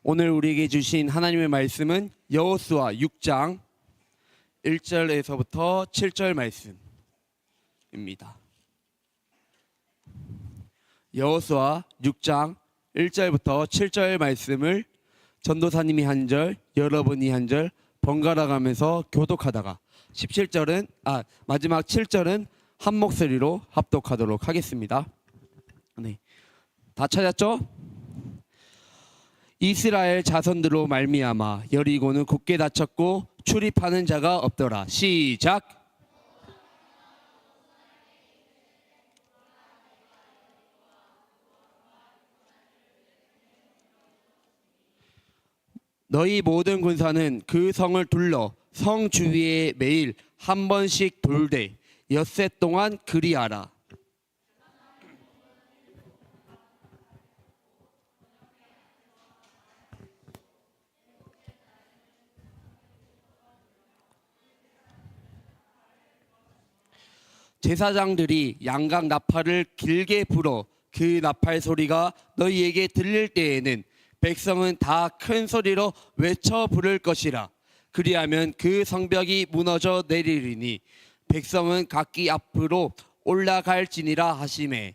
오늘 우리에게 주신 하나님의 말씀은 여호수아 6장 1절에서부터 7절 말씀입니다. 여호수아 6장 1절부터 7절 말씀을 전도사님이 한 절, 여러분이 한 절 번갈아 가면서 교독하다가 마지막 7절은 한 목소리로 합독하도록 하겠습니다. 네, 다 찾았죠? 이스라엘 자손들로 말미암아 여리고는 굳게 닫혔고 출입하는 자가 없더라. 시작. 너희 모든 군사는 그 성을 둘러 성 주위에 매일 한 번씩 돌되 엿새 동안 그리하라. 제사장들이 양각 나팔을 길게 불어 그 나팔 소리가 너희에게 들릴 때에는 백성은 다 큰 소리로 외쳐 부를 것이라. 그리하면 그 성벽이 무너져 내리리니 백성은 각기 앞으로 올라갈지니라 하시매.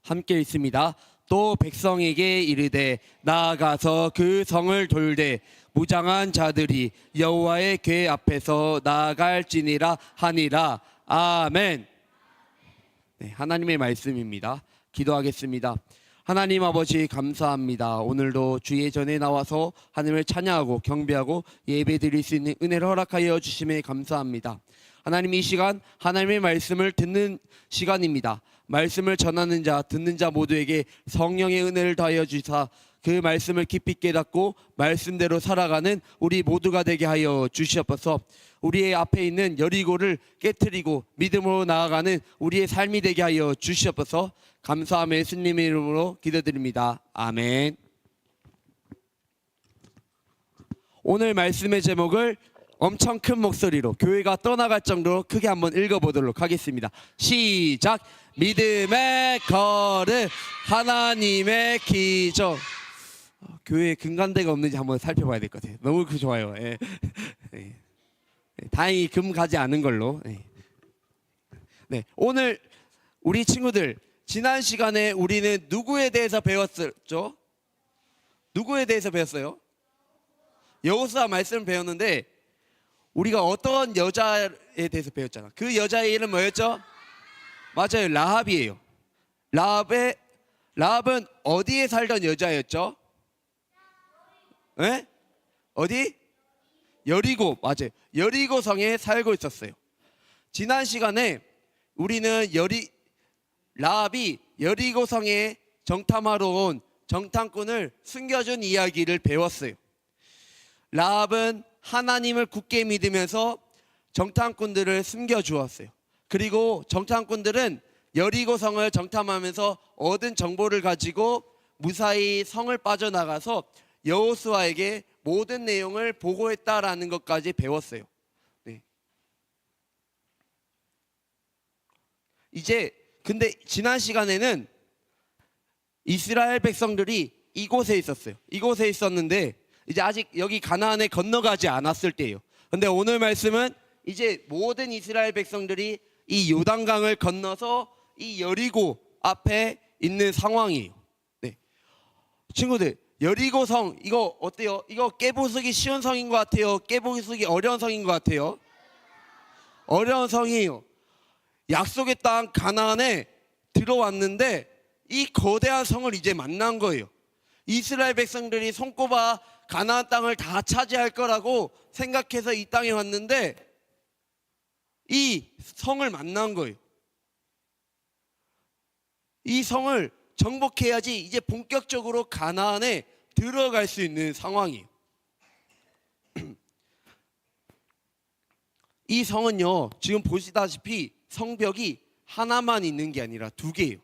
함께 읽습니다. 또 백성에게 이르되 나아가서 그 성을 돌되 무장한 자들이 여호와의 궤 앞에서 나아갈지니라 하니라. 아멘. 네, 하나님의 말씀입니다. 기도하겠습니다. 하나님 아버지 감사합니다. 오늘도 주의 전에 나와서 하나님을 찬양하고 경배하고 예배드릴 수 있는 은혜를 허락하여 주심에 감사합니다. 하나님, 이 시간 하나님의 말씀을 듣는 시간입니다. 말씀을 전하는 자, 듣는 자 모두에게 성령의 은혜를 더하여 주사 그 말씀을 깊이 깨닫고 말씀대로 살아가는 우리 모두가 되게 하여 주시옵소서. 우리의 앞에 있는 여리고를 깨트리고 믿음으로 나아가는 우리의 삶이 되게 하여 주시옵소서. 감사하며 예수님의 이름으로 기도드립니다. 아멘. 오늘 말씀의 제목을 엄청 큰 목소리로 교회가 떠나갈 정도로 크게 한번 읽어보도록 하겠습니다. 시작. 믿음의 걸음 하나님의 기적. 교회에 금간대가 없는지 한번 살펴봐야 될 것 같아요. 너무 좋아요. 예. 예. 다행히 금 가지 않은 걸로. 예. 네, 오늘 우리 친구들 지난 시간에 우리는 누구에 대해서 배웠었죠? 누구에 대해서 배웠어요? 여호수아 말씀을 배웠는데 우리가 어떤 여자에 대해서 배웠잖아. 그 여자의 이름 뭐였죠? 맞아요, 라합이에요. 라합은 어디에 살던 여자였죠? 네? 어디? 여리고. 맞아요, 여리고 성에 살고 있었어요. 지난 시간에 우리는 라합이 여리고 성에 정탐하러 온 정탐꾼을 숨겨준 이야기를 배웠어요. 라합은 하나님을 굳게 믿으면서 정탐꾼들을 숨겨주었어요. 그리고 정탐꾼들은 여리고 성을 정탐하면서 얻은 정보를 가지고 무사히 성을 빠져나가서 여호수아에게 모든 내용을 보고했다라는 것까지 배웠어요. 네. 근데 지난 시간에는 이스라엘 백성들이 이곳에 있었어요. 이곳에 있었는데 이제 아직 여기 가나안에 건너가지 않았을 때예요. 근데 오늘 말씀은 이제 모든 이스라엘 백성들이 이 요단강을 건너서 이 여리고 앞에 있는 상황이에요. 네. 친구들, 여리고 성 이거 어때요? 이거 깨부수기 쉬운 성인 것 같아요? 깨부수기 어려운 성인 것 같아요? 어려운 성이에요. 약속의 땅 가나안에 들어왔는데 이 거대한 성을 이제 만난 거예요. 이스라엘 백성들이 손꼽아 가나안 땅을 다 차지할 거라고 생각해서 이 땅에 왔는데 이 성을 만난 거예요. 이 성을 정복해야지 이제 본격적으로 가나안에 들어갈 수 있는 상황이에요. 이 성은요, 지금 보시다시피 성벽이 하나만 있는 게 아니라 두 개예요.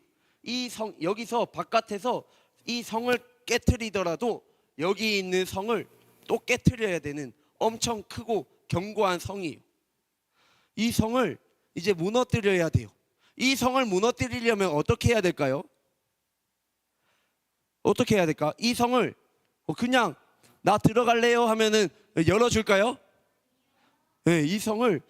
여기서 바깥에서 이 성을 깨트리더라도 여기 있는 성을 또 깨트려야 되는 엄청 크고 견고한 성이에요. 이 성을 이제 무너뜨려야 돼요. 이 성을 무너뜨리려면 어떻게 해야 될까요? 어떻게 해야 될까? 이 성을 그냥 나 들어갈래요 하면은 열어줄까요? 네, 이 성을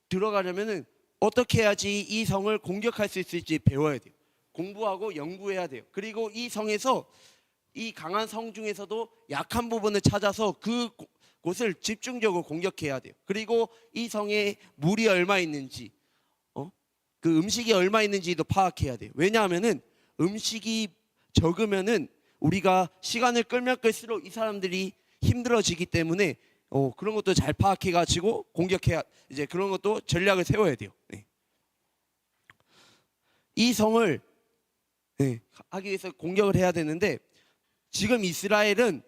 들어가려면은 어떻게 해야지 이 성을 공격할 수 있을지 배워야 돼요. 공부하고 연구해야 돼요. 그리고 이 성에서 이 강한 성 중에서도 약한 부분을 찾아서 그곳을 집중적으로 공격해야 돼요. 그리고 이 성에 물이 얼마 있는지, 그 음식이 얼마 있는지도 파악해야 돼요. 왜냐하면은 음식이 적으면은 우리가 시간을 끌면 끌수록 이 사람들이 힘들어지기 때문에 그런 것도 잘 파악해가지고 공격해야, 이제 그런 것도 전략을 세워야 돼요. 네. 이 성을 하기 위해서 공격을 해야 되는데 지금 이스라엘은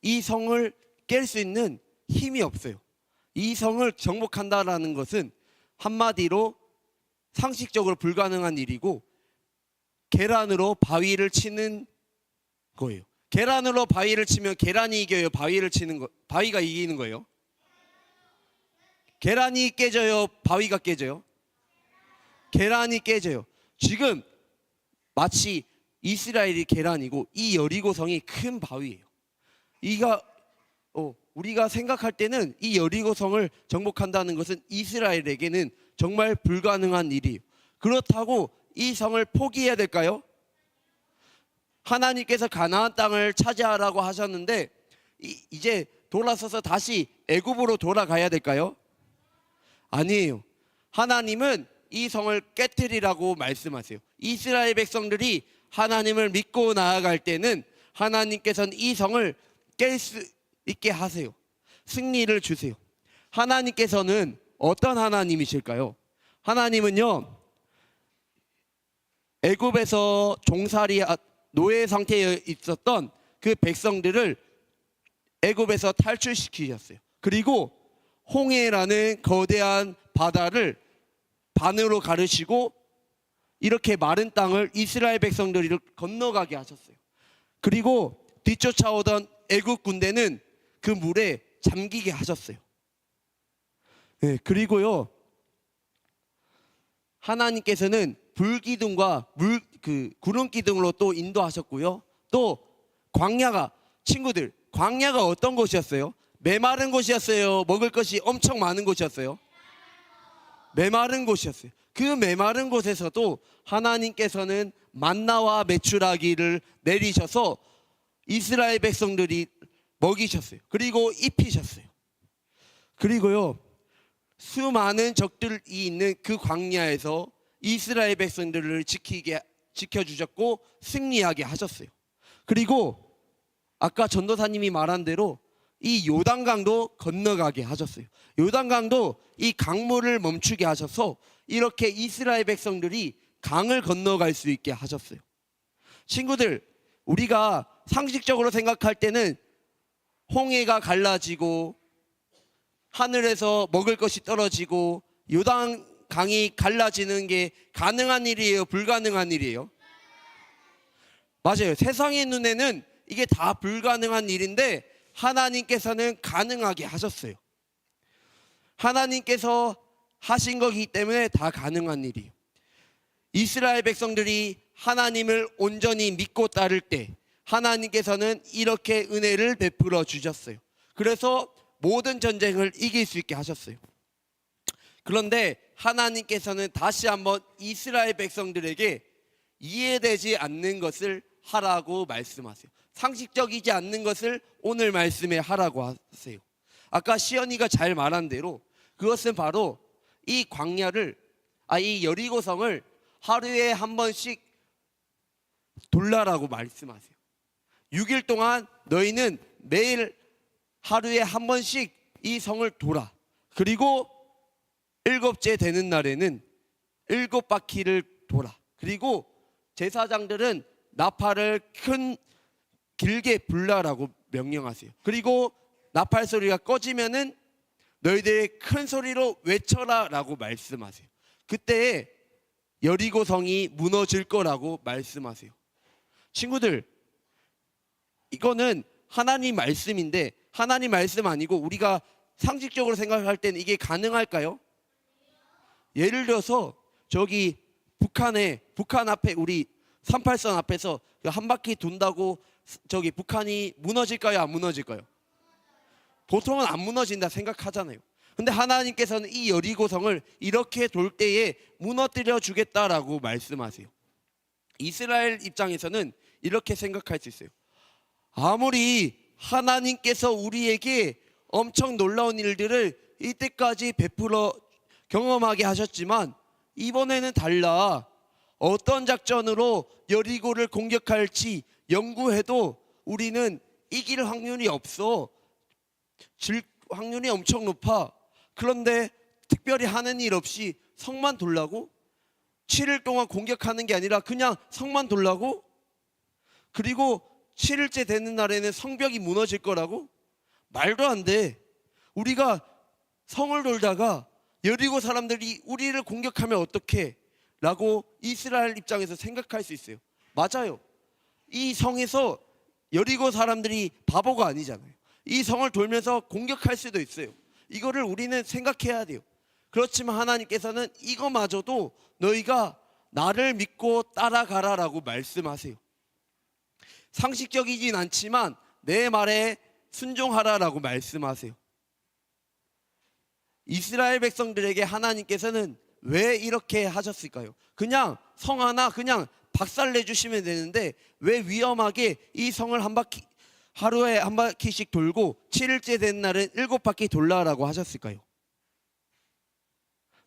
이 성을 깰 수 있는 힘이 없어요. 이 성을 정복한다라는 것은 한마디로 상식적으로 불가능한 일이고 계란으로 바위를 치는 거예요. 계란으로 바위를 치면 계란이 이겨요? 바위가 이기는 거예요? 계란이 깨져요? 바위가 깨져요? 계란이 깨져요. 지금 마치 이스라엘이 계란이고 이 여리고성이 큰 바위예요. 우리가 생각할 때는 이 여리고성을 정복한다는 것은 이스라엘에게는 정말 불가능한 일이에요. 그렇다고 이 성을 포기해야 될까요? 하나님께서 가나안 땅을 차지하라고 하셨는데 이제 돌아서서 다시 애굽으로 돌아가야 될까요? 아니에요. 하나님은 이 성을 깨뜨리라고 말씀하세요. 이스라엘 백성들이 하나님을 믿고 나아갈 때는 하나님께서는 이 성을 깰 수 있게 하세요. 승리를 주세요. 하나님께서는 어떤 하나님이실까요? 하나님은요, 애굽에서 종살이 노예 상태에 있었던 그 백성들을 애굽에서 탈출시키셨어요. 그리고 홍해라는 거대한 바다를 반으로 가르시고 이렇게 마른 땅을 이스라엘 백성들을 건너가게 하셨어요. 그리고 뒤쫓아오던 애굽 군대는 그 물에 잠기게 하셨어요. 네, 그리고요, 하나님께서는 불기둥과 구름기둥으로 또 인도하셨고요. 또 친구들, 광야가 어떤 곳이었어요? 메마른 곳이었어요? 먹을 것이 엄청 많은 곳이었어요? 메마른 곳이었어요. 그 메마른 곳에서도 하나님께서는 만나와 메추라기를 내리셔서 이스라엘 백성들이 먹이셨어요. 그리고 입히셨어요. 그리고요, 수많은 적들이 있는 그 광야에서 이스라엘 백성들을 지켜주셨고 승리하게 하셨어요. 그리고 아까 전도사님이 말한 대로 이 요단강도 건너가게 하셨어요. 요단강도 이 강물을 멈추게 하셔서 이렇게 이스라엘 백성들이 강을 건너갈 수 있게 하셨어요. 친구들, 우리가 상식적으로 생각할 때는 홍해가 갈라지고 하늘에서 먹을 것이 떨어지고 요단강이 갈라지는 게 가능한 일이에요? 불가능한 일이에요? 맞아요. 세상의 눈에는 이게 다 불가능한 일인데 하나님께서는 가능하게 하셨어요. 하나님께서 하신 거기 때문에 다 가능한 일이에요. 이스라엘 백성들이 하나님을 온전히 믿고 따를 때 하나님께서는 이렇게 은혜를 베풀어 주셨어요. 그래서 모든 전쟁을 이길 수 있게 하셨어요. 그런데 하나님께서는 다시 한번 이스라엘 백성들에게 이해되지 않는 것을 하라고 말씀하세요. 상식적이지 않는 것을 오늘 말씀에 하라고 하세요. 아까 시연이가 잘 말한 대로 그것은 바로 이 여리고성을 하루에 한 번씩 돌라라고 말씀하세요. 6일 동안 너희는 매일 하루에 한 번씩 이 성을 돌아. 그리고 7째 되는 날에는 7바퀴를 돌아. 그리고 제사장들은 나팔을 길게 불라라고 명령하세요. 그리고 나팔 소리가 꺼지면은 너희들이 큰 소리로 외쳐라라고 말씀하세요. 그때 여리고성이 무너질 거라고 말씀하세요. 친구들, 이거는 하나님 말씀인데 하나님 말씀 아니고 우리가 상식적으로 생각할 때는 이게 가능할까요? 예를 들어서 저기 북한 앞에 우리 38선 앞에서 한 바퀴 돈다고 저기 북한이 무너질까요? 안 무너질까요? 보통은 안 무너진다 생각하잖아요. 근데 하나님께서는 이 여리고성을 이렇게 돌 때에 무너뜨려 주겠다라고 말씀하세요. 이스라엘 입장에서는 이렇게 생각할 수 있어요. 아무리 하나님께서 우리에게 엄청 놀라운 일들을 이때까지 베풀어 경험하게 하셨지만 이번에는 달라. 어떤 작전으로 여리고를 공격할지 연구해도 우리는 이길 확률이 없어. 질 확률이 엄청 높아. 그런데 특별히 하는 일 없이 성만 돌라고? 7일 동안 공격하는 게 아니라 그냥 성만 돌라고? 그리고 7일째 되는 날에는 성벽이 무너질 거라고? 말도 안 돼. 우리가 성을 돌다가 여리고 사람들이 우리를 공격하면 어떡해? 라고 이스라엘 입장에서 생각할 수 있어요. 맞아요. 이 성에서 여리고 사람들이 바보가 아니잖아요. 이 성을 돌면서 공격할 수도 있어요. 이거를 우리는 생각해야 돼요. 그렇지만 하나님께서는 이거마저도 너희가 나를 믿고 따라가라라고 말씀하세요. 상식적이진 않지만 내 말에 순종하라라고 말씀하세요. 이스라엘 백성들에게 하나님께서는 왜 이렇게 하셨을까요? 그냥 성 하나 그냥 박살내 주시면 되는데 왜 위험하게 이 성을 한 바퀴 하루에 한 바퀴씩 돌고 7일째 된 날은 7바퀴 돌라라고 하셨을까요?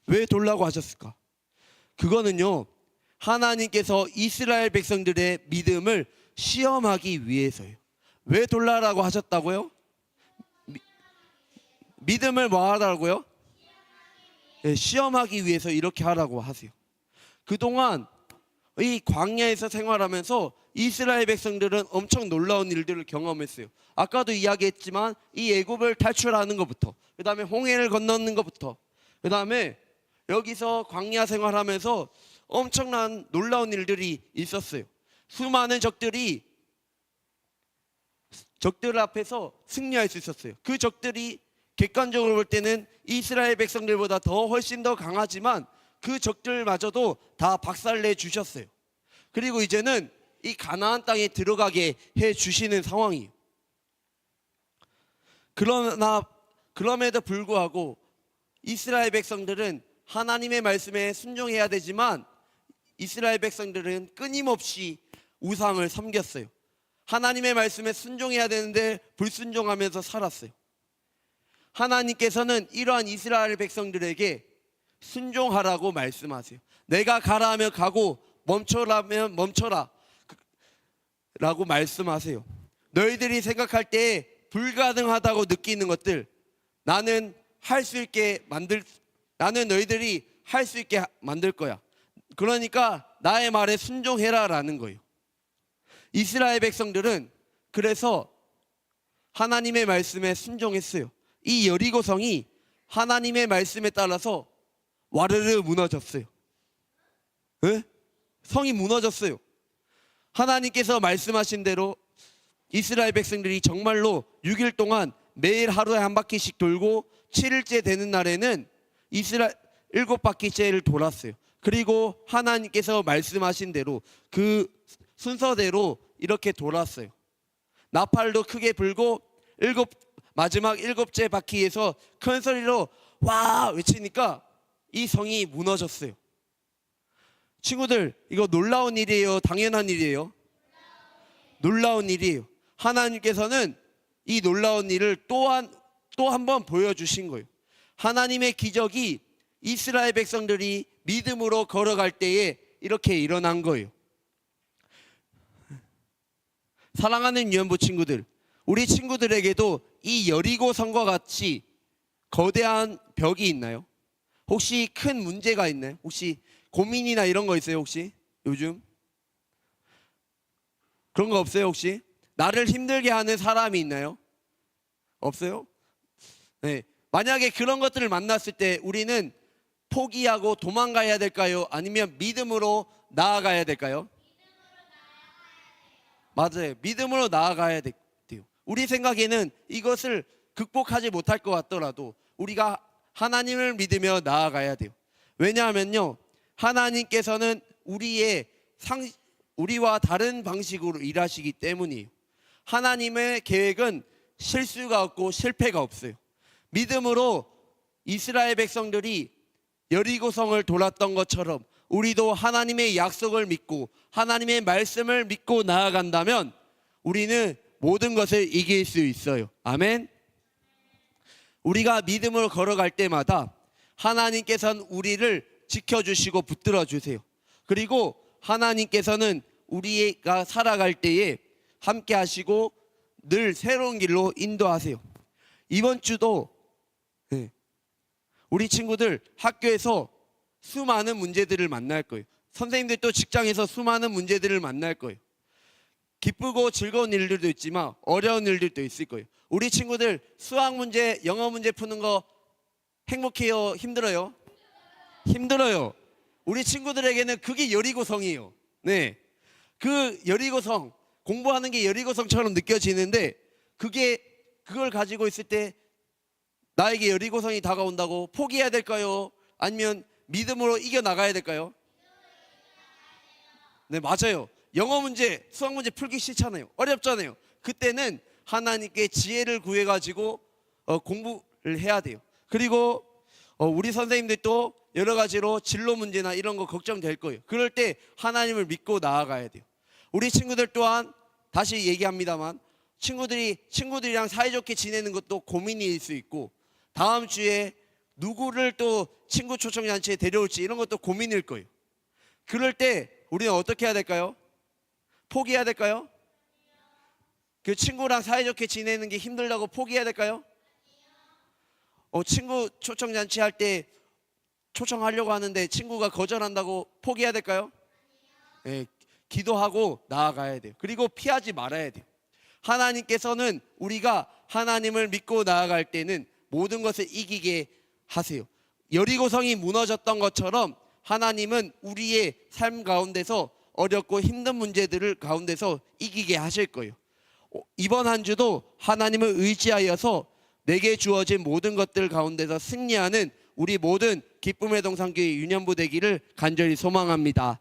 왜 돌라고 하셨을까? 그거는요, 하나님께서 이스라엘 백성들의 믿음을 시험하기 위해서예요. 왜 돌라라고 하셨다고요? 믿음을 뭐 하라고요? 네, 시험하기 위해서 이렇게 하라고 하세요. 그동안 이 광야에서 생활하면서 이스라엘 백성들은 엄청 놀라운 일들을 경험했어요. 아까도 이야기했지만 이 애굽을 탈출하는 것부터, 그 다음에 홍해를 건너는 것부터, 그 다음에 여기서 광야 생활하면서 엄청난 놀라운 일들이 있었어요. 수많은 적들 앞에서 승리할 수 있었어요. 그 적들이 객관적으로 볼 때는 이스라엘 백성들보다 훨씬 더 강하지만 그 적들마저도 다 박살내 주셨어요. 그리고 이제는 이 가나안 땅에 들어가게 해 주시는 상황이에요. 그럼에도 불구하고 이스라엘 백성들은 하나님의 말씀에 순종해야 되지만 이스라엘 백성들은 끊임없이 우상을 섬겼어요. 하나님의 말씀에 순종해야 되는데 불순종하면서 살았어요. 하나님께서는 이러한 이스라엘 백성들에게 순종하라고 말씀하세요. 내가 가라 하면 가고 멈춰라면 멈춰라 라고 말씀하세요. 너희들이 생각할 때 불가능하다고 느끼는 것들 나는 너희들이 할 수 있게 만들 거야. 그러니까 나의 말에 순종해라 라는 거예요. 이스라엘 백성들은 그래서 하나님의 말씀에 순종했어요. 이 여리고성이 하나님의 말씀에 따라서 와르르 무너졌어요. 네? 성이 무너졌어요. 하나님께서 말씀하신 대로 이스라엘 백성들이 정말로 6일 동안 매일 하루에 한 바퀴씩 돌고 7일째 되는 날에는 7바퀴째를 돌았어요. 그리고 하나님께서 말씀하신 대로 그 순서대로 이렇게 돌았어요. 나팔도 크게 불고 마지막 7째 바퀴에서 큰 소리로 와 외치니까 이 성이 무너졌어요. 친구들, 이거 놀라운 일이에요? 당연한 일이에요? 놀라운 일이에요. 하나님께서는 이 놀라운 일을 또 한 번 보여주신 거예요. 하나님의 기적이 이스라엘 백성들이 믿음으로 걸어갈 때에 이렇게 일어난 거예요. 사랑하는 유연부 친구들, 우리 친구들에게도 이 여리고 성과 같이 거대한 벽이 있나요? 혹시 큰 문제가 있나요? 혹시 고민이나 이런 거 있어요? 혹시 요즘? 그런 거 없어요? 혹시? 나를 힘들게 하는 사람이 있나요? 없어요? 네. 만약에 그런 것들을 만났을 때 우리는 포기하고 도망가야 될까요? 아니면 믿음으로 나아가야 될까요? 맞아요. 믿음으로 나아가야 돼요. 우리 생각에는 이것을 극복하지 못할 것 같더라도 우리가 하나님을 믿으며 나아가야 돼요. 왜냐하면요, 하나님께서는 우리와 다른 방식으로 일하시기 때문이에요. 하나님의 계획은 실수가 없고 실패가 없어요. 믿음으로 이스라엘 백성들이 여리고성을 돌았던 것처럼 우리도 하나님의 약속을 믿고 하나님의 말씀을 믿고 나아간다면 우리는 모든 것을 이길 수 있어요. 아멘. 우리가 믿음으로 걸어갈 때마다 하나님께서는 우리를 지켜주시고 붙들어 주세요. 그리고 하나님께서는 우리가 살아갈 때에 함께 하시고 늘 새로운 길로 인도하세요. 이번 주도 우리 친구들 학교에서 수많은 문제들을 만날 거예요. 선생님들도 직장에서 수많은 문제들을 만날 거예요. 기쁘고 즐거운 일들도 있지만 어려운 일들도 있을 거예요. 우리 친구들 수학 문제, 영어 문제 푸는 거 행복해요? 힘들어요? 힘들어요. 우리 친구들에게는 그게 여리고성이에요. 네, 그 여리고성, 공부하는 게 여리고성처럼 느껴지는데 그걸 가지고 있을 때 나에게 여리고성이 다가온다고 포기해야 될까요? 아니면 믿음으로 이겨나가야 될까요? 네, 맞아요. 영어 문제, 수학 문제 풀기 싫잖아요. 어렵잖아요. 그때는 하나님께 지혜를 구해가지고 공부를 해야 돼요. 그리고 우리 선생님들도 여러 가지로 진로 문제나 이런 거 걱정될 거예요. 그럴 때 하나님을 믿고 나아가야 돼요. 우리 친구들 또한 다시 얘기합니다만 친구들이랑 사이좋게 지내는 것도 고민일 수 있고 다음 주에 누구를 또 친구 초청잔치에 데려올지 이런 것도 고민일 거예요. 그럴 때 우리는 어떻게 해야 될까요? 포기해야 될까요? 그 친구랑 사이좋게 지내는 게 힘들다고 포기해야 될까요? 친구 초청잔치 할 때 초청하려고 하는데 친구가 거절한다고 포기해야 될까요? 네, 기도하고 나아가야 돼요. 그리고 피하지 말아야 돼요. 하나님께서는 우리가 하나님을 믿고 나아갈 때는 모든 것을 이기게 하세요. 여리고성이 무너졌던 것처럼 하나님은 우리의 삶 가운데서 어렵고 힘든 문제들을 가운데서 이기게 하실 거예요. 이번 한 주도 하나님을 의지하여서 내게 주어진 모든 것들 가운데서 승리하는 우리 모든 기쁨의 동산교회 유년부 되기를 간절히 소망합니다.